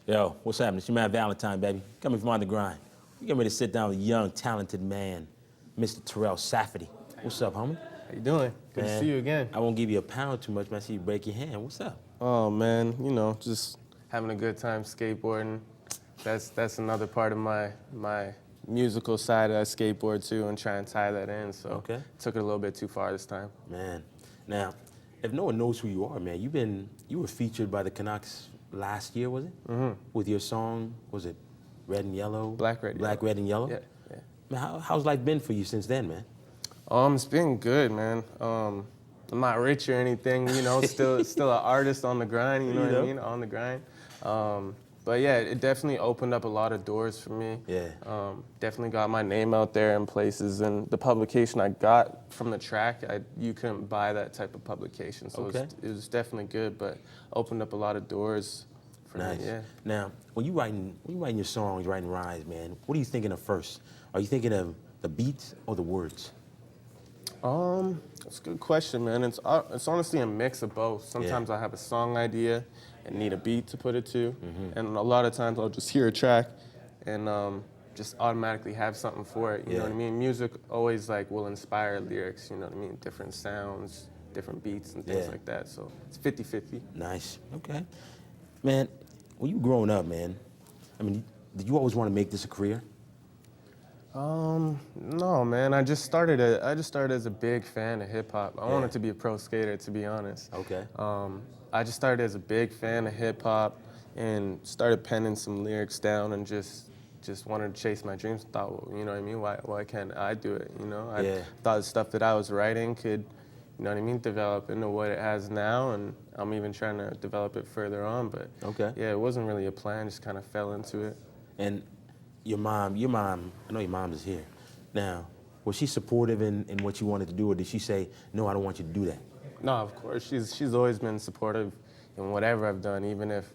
Yo, what's happening? It's your man Valentine, baby. Coming from on the grind. We getting ready to sit down with a young, talented man, Mr. Terell Safadi. What's up, homie? How you doing? Good to see you again. I won't give you a pound too much, man. I see you break your hand. What's up? Oh man, you know, just having a good time skateboarding. That's another part of my musical side of that skateboard too, and try and tie that in. So Okay. Took it a little bit too far this time. Man, now, if no one knows who you are, man, you were featured by the Canucks last year, was it? Mm-hmm. With your song, was it Red and Yellow? Black, Red, Black, Yellow. Red, and Yellow? Yeah. Man, how's life been for you since then, man? It's been good, man. I'm not rich or anything, you know, still an artist on the grind, you know what I mean? On the grind. But yeah, it definitely opened up a lot of doors for me. Yeah. Definitely got my name out there in places, and the publication I got from the track, you couldn't buy that type of publication, so Okay. it was definitely good, but opened up a lot of doors for Nice. me, yeah. Now, when you writing your songs, writing rhymes, man, what are you thinking of first? Are you thinking of the beats or the words? That's a good question, man. It's honestly a mix of both. Sometimes I have a song idea and need a beat to put it to, and a lot of times I'll just hear a track and just automatically have something for it. You know what I mean? Music always will inspire lyrics. You know what I mean? Different sounds, different beats, and things like that. So it's 50-50. Nice. Okay. Man, when you growing up, man, I mean, did you always want to make this a career? No, man. I just started as a big fan of hip hop. I wanted to be a pro skater, to be honest. Okay. I just started as a big fan of hip hop and started penning some lyrics down and just wanted to chase my dreams. Thought, well, you know what I mean? Why can't I do it? You know? I thought the stuff that I was writing could, you know what I mean, develop into what it has now, and I'm even trying to develop it further on. But yeah, it wasn't really a plan. Just kind of fell into it. And your mom, I know your mom is here. Now, was she supportive in what you wanted to do, or did she say, no, I don't want you to do that? No, of course. She's always been supportive in whatever I've done, even if,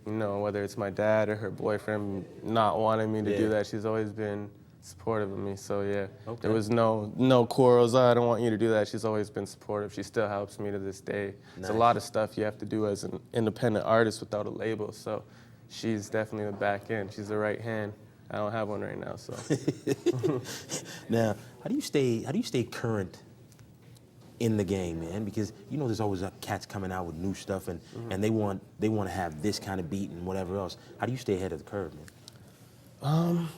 you know, whether it's my dad or her boyfriend not wanting me to do that, she's always been supportive of me. So yeah, there was no quarrels. I don't want you to do that. She's always been supportive. She still helps me to this day. There's a lot of stuff you have to do as an independent artist without a label. So she's definitely the back end. She's the right hand. I don't have one right now, so. Now, how do you stay current in the game, man? Because you know there's always cats coming out with new stuff, and they want to have this kind of beat and whatever else. How do you stay ahead of the curve, man?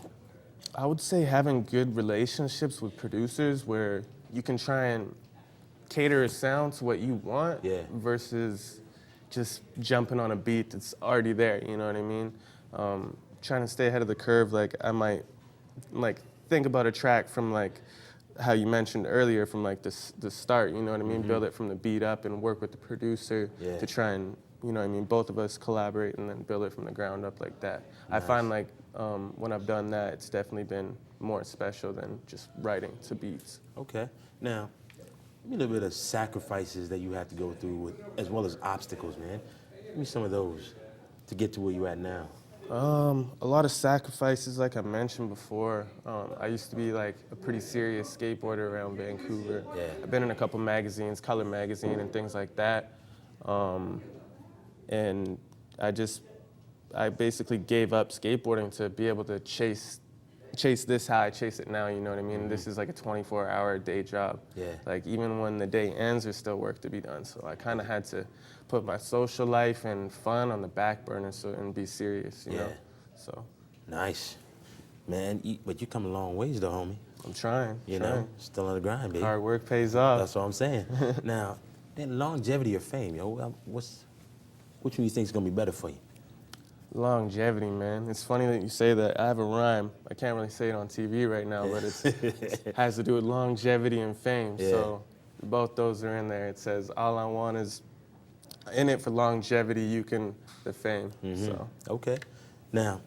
I would say having good relationships with producers where you can try and cater a sound to what you want versus just jumping on a beat that's already there, you know what I mean? Trying to stay ahead of the curve, I might think about a track from how you mentioned earlier, from the start, you know what I mean? Build it from the beat up and work with the producer to try and, you know what I mean, both of us collaborate and then build it from the ground up like that. Nice. I find when I've done that, it's definitely been more special than just writing to beats. Okay. Now, give me a little bit of sacrifices that you had to go through as well as obstacles, man. Give me some of those to get to where you're at now. A lot of sacrifices, like I mentioned before. I used to be a pretty serious skateboarder around Vancouver. Yeah. I've been in a couple magazines, Color Magazine and things like that. And I basically gave up skateboarding to be able to chase this high, chase it now, you know what I mean? This is a 24-hour day job. Yeah. Even when the day ends, there's still work to be done. So I kind of had to put my social life and fun on the back burner and be serious, you know? So. Nice. Man, but you come a long ways though, homie. I'm trying. You know, still on the grind, baby. Hard work pays off. That's what I'm saying. Now, that longevity of fame, yo, which one do you think is gonna be better for you? Longevity, man. It's funny that you say that. I have a rhyme. I can't really say it on TV right now, but it has to do with longevity and fame. Yeah. So both those are in there. It says, all I want is in it for longevity, the fame. So. Okay. Now,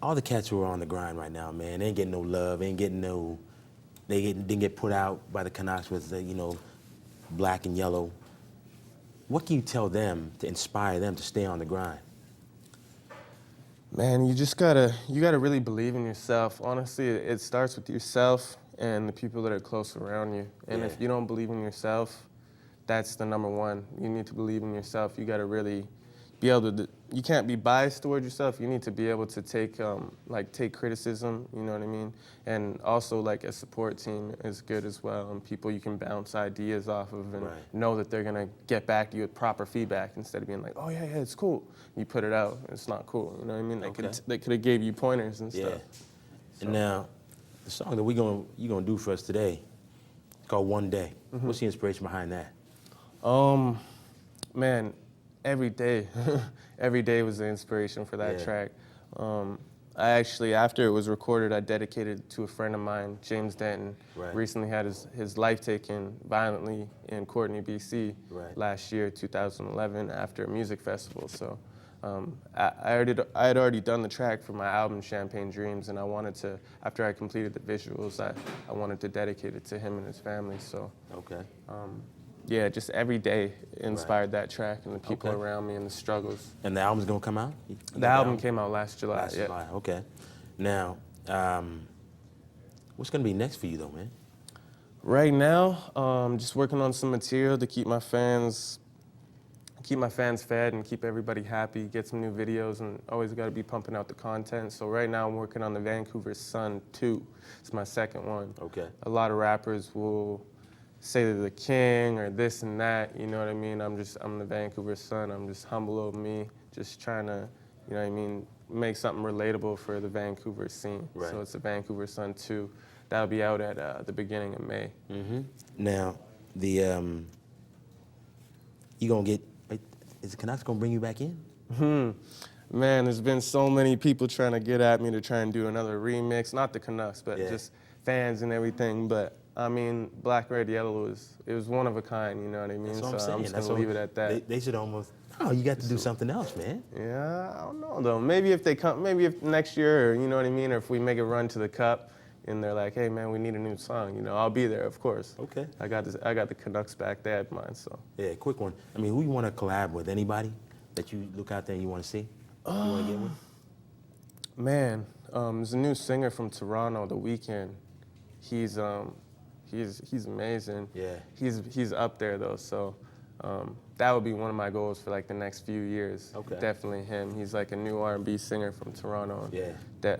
all the cats who are on the grind right now, man, they ain't getting no love, they didn't get put out by the Canucks with black and yellow. What can you tell them to inspire them to stay on the grind? Man, you gotta really believe in yourself. Honestly, it starts with yourself and the people that are close around you. And if you don't believe in yourself, that's the number one. You need to believe in yourself. You gotta really be able to, you can't be biased towards yourself. You need to be able to take take criticism, you know what I mean? And also like a support team is good as well, and people you can bounce ideas off of and know that they're gonna get back to you with proper feedback instead of being like, oh yeah, it's cool. You put it out, it's not cool, you know what I mean? They could have gave you pointers and stuff. So. And now, the song that you're gonna do for us today, it's called One Day. What's the inspiration behind that? Man, every day. Every day was the inspiration for that track. I actually, after it was recorded, I dedicated it to a friend of mine, James Denton. Recently had his life taken violently in Courtenay, BC last year, 2011, after a music festival. So I had already done the track for my album, Champagne Dreams, and I wanted to, after I completed the visuals, I wanted to dedicate it to him and his family. So yeah, just every day inspired that track and the people around me and the struggles. And the album's gonna come out? The album came out last July. Last July, okay. Now, what's gonna be next for you though, man? Right now, just working on some material to keep my fans fed and keep everybody happy, get some new videos, and always gotta be pumping out the content. So right now I'm working on the Vancouver Sun 2. It's my second one. Okay. A lot of rappers will say they're the king or this and that, you know what I mean? I'm the Vancouver Sun. I'm just humble old me, just trying to, you know what I mean, make something relatable for the Vancouver scene. So it's the Vancouver Sun 2. That'll be out at the beginning of May. Now, you gonna get, is the Canucks gonna bring you back in? Man, there's been so many people trying to get at me to try and do another remix. Not the Canucks, but just fans and everything. But I mean, Black, Red, Yellow it was one of a kind, you know what I mean? That's what so I'm just gonna leave it at that. They should almost, you got to do something else, man. Yeah, I don't know though. Maybe if they come, maybe if next year, or you know what I mean, or if we make a run to the Cup, and they're like, hey man, we need a new song, you know, I'll be there, of course. Okay. I got the Canucks back, they had mine, so. Yeah, quick one. I mean, who you want to collab with? Anybody that you look out there and you want to see? You want to get with? Man, there's a new singer from Toronto, The Weeknd. He's amazing. Yeah. He's up there though, so that would be one of my goals for like the next few years. Okay. Definitely him. He's like a new R&B singer from Toronto. Yeah. That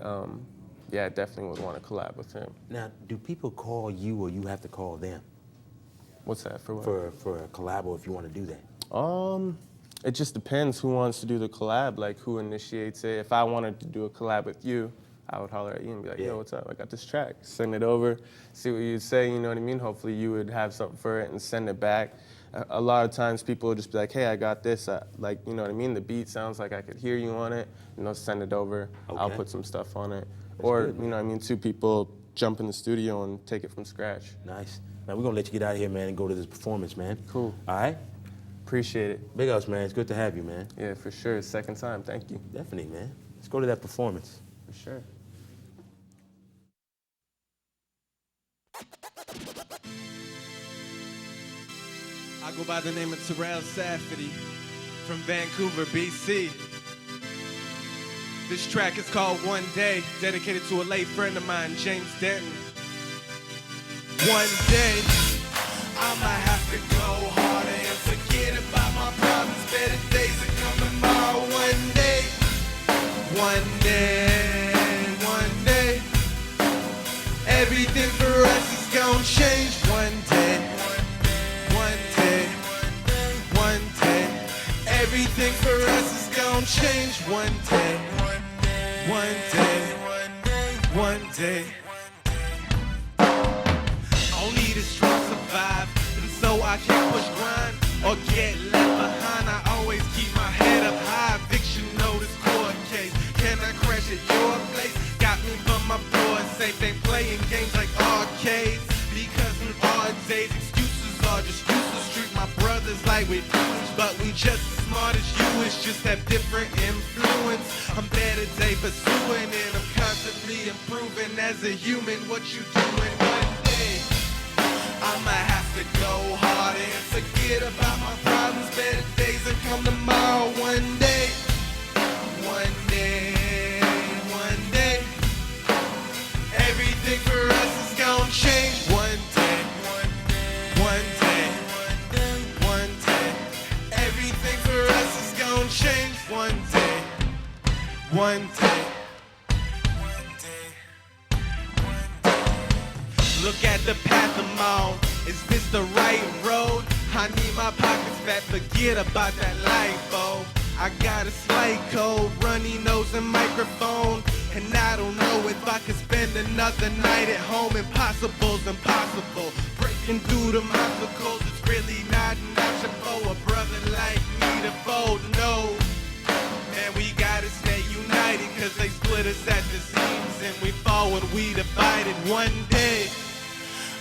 yeah, I definitely would want to collab with him. Now, do people call you or you have to call them? What's that, for what? For a collab, or if you want to do that? It just depends who wants to do the collab, like who initiates it. If I wanted to do a collab with you, I would holler at you and be like, yo, what's up? I got this track. Send it over, see what you'd say, you know what I mean? Hopefully you would have something for it and send it back. A lot of times people will just be like, hey, I got this. Like, you know what I mean? The beat sounds like I could hear you on it. You know, send it over. Okay. I'll put some stuff on it. Or, you know what I mean, two people jump in the studio and take it from scratch. Nice. Now, we're going to let you get out of here, man, and go to this performance, man. Cool. All right? Appreciate it. Big ups, man. It's good to have you, man. Yeah, for sure. Second time. Thank you. Definitely, man. Let's go to that performance. For sure. I go by the name of Terell Safadi from Vancouver, BC. This track is called One Day, dedicated to a late friend of mine, James Denton. One day, I'ma have to go harder and forget about my problems. Better days are coming tomorrow. One day, one day, one day. Everything for us is gonna change. One day, one day, one day. Everything for us is gonna change. One day, one day, one day. All need is strong survive, and so I can't push grind or get left behind. I always keep my head up high. Eviction notice, court case. Can I crash at your place? Got me from my board safe. They playing games like arcades. Because in our days, excuses are just useless. Treat my brothers like we foolish, but we just as smart as you. It's just have different influence. I'm better day pursuing, and I'm constantly improving as a human. What you doing one day? I'ma have to go hard and forget about my problems. Better days will come tomorrow. One day, one day, one day. Everything for us is gonna change. One day, one day, one day. Everything for us is gonna change. one day, one day. Look at the path I'm on. Is this the right road? I need my pockets fat, forget about that light bulb. I got a slight cold, runny nose and microphone. And I don't know if I could spend another night at home. Impossible's impossible. Breaking through the obstacles, it's really not an option for a brother like me to fold. No. And we gotta stay united, cause they split us at the seams. And we fall when we divided one day.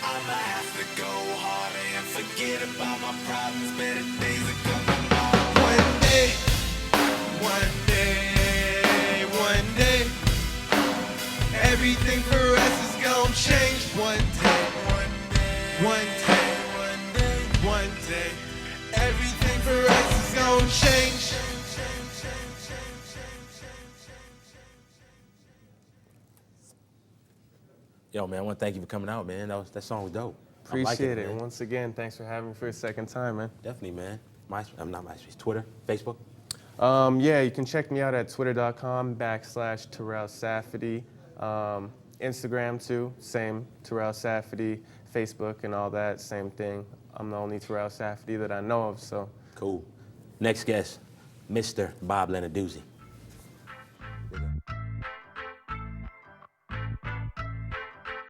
I'ma have to go harder and forget about my problems. Better days are coming on. One day, one day, one day. Everything for us is gonna change. One day, one day, one day, one day, one day. Everything for us is gonna change. Yo, man, I want to thank you for coming out, man. That song was dope. Appreciate it. And once again, thanks for having me for a second time, man. Definitely, man. I'm not MySpace. Twitter, Facebook? Yeah, you can check me out at twitter.com/Terell Safadi. Instagram too, same Terell Safadi. Facebook and all that, same thing. I'm the only Terell Safadi that I know of, so. Cool. Next guest, Mr. Bob Lenarduzzi.